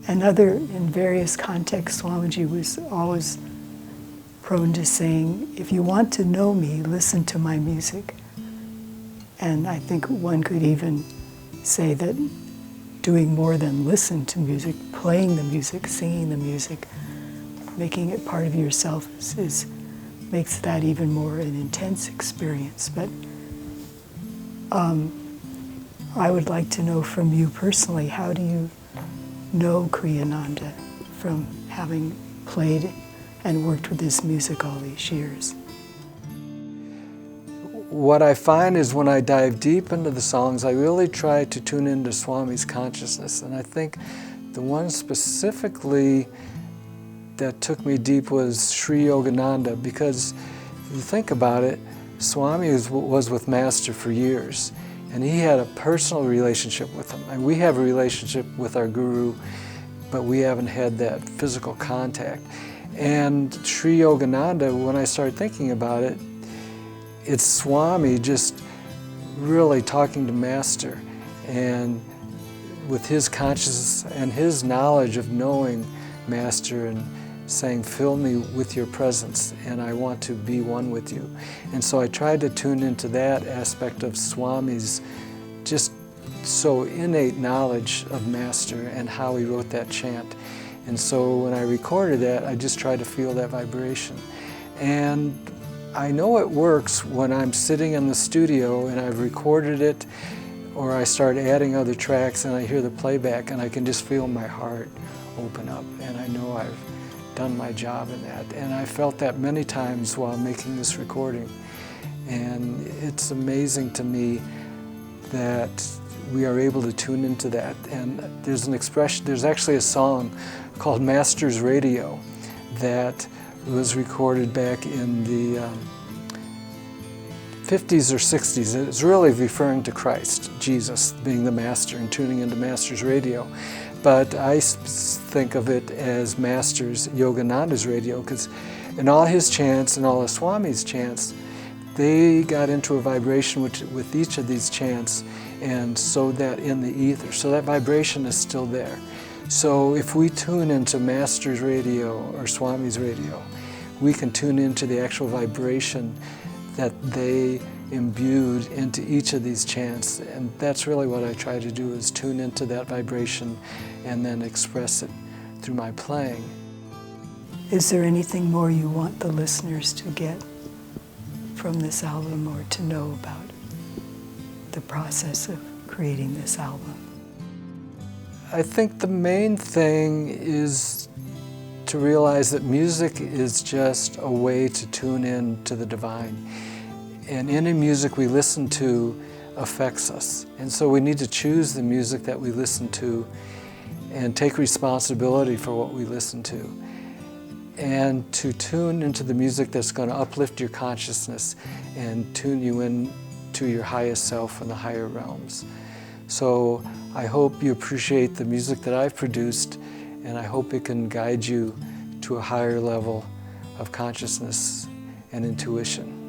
In various contexts, Swamiji was always prone to saying, if you want to know me, listen to my music. And I think one could even say that doing more than listen to music, playing the music, singing the music, making it part of yourself makes that even more an intense experience. But I would like to know from you personally, how do you know Kriyananda from having played and worked with this music all these years? What I find is when I dive deep into the songs, I really try to tune into Swami's consciousness. And I think the one specifically that took me deep was Sri Yogananda, because if you think about it, Swami was with Master for years, and he had a personal relationship with him. And we have a relationship with our Guru, but we haven't had that physical contact. And Sri Yogananda, when I started thinking about it, it's Swami just really talking to Master, and with his consciousness and his knowledge of knowing Master and saying, fill me with your presence and I want to be one with you. And so I tried to tune into that aspect of Swami's just so innate knowledge of Master and how he wrote that chant. And so when I recorded that, I just tried to feel that vibration. And I know it works when I'm sitting in the studio and I've recorded it, or I start adding other tracks and I hear the playback and I can just feel my heart open up, and I know I've done my job in that. And I felt that many times while making this recording. And it's amazing to me that we are able to tune into that. And there's an expression, there's actually a song called Master's Radio that was recorded back in the 50s or 60s. It's really referring to Christ, Jesus being the Master and tuning into Master's radio. But I think of it as Master's, Yogananda's radio, because in all his chants and all of Swami's chants, they got into a vibration with each of these chants and sowed that in the ether. So that vibration is still there. So if we tune into Master's radio or Swami's radio, we can tune into the actual vibration that they imbued into each of these chants. And that's really what I try to do, is tune into that vibration and then express it through my playing. Is there anything more you want the listeners to get from this album, or to know about the process of creating this album? I think the main thing is to realize that music is just a way to tune in to the divine. And any music we listen to affects us. And so we need to choose the music that we listen to and take responsibility for what we listen to. And to tune into the music that's going to uplift your consciousness and tune you in to your highest self and the higher realms. So I hope you appreciate the music that I've produced, and I hope it can guide you to a higher level of consciousness and intuition.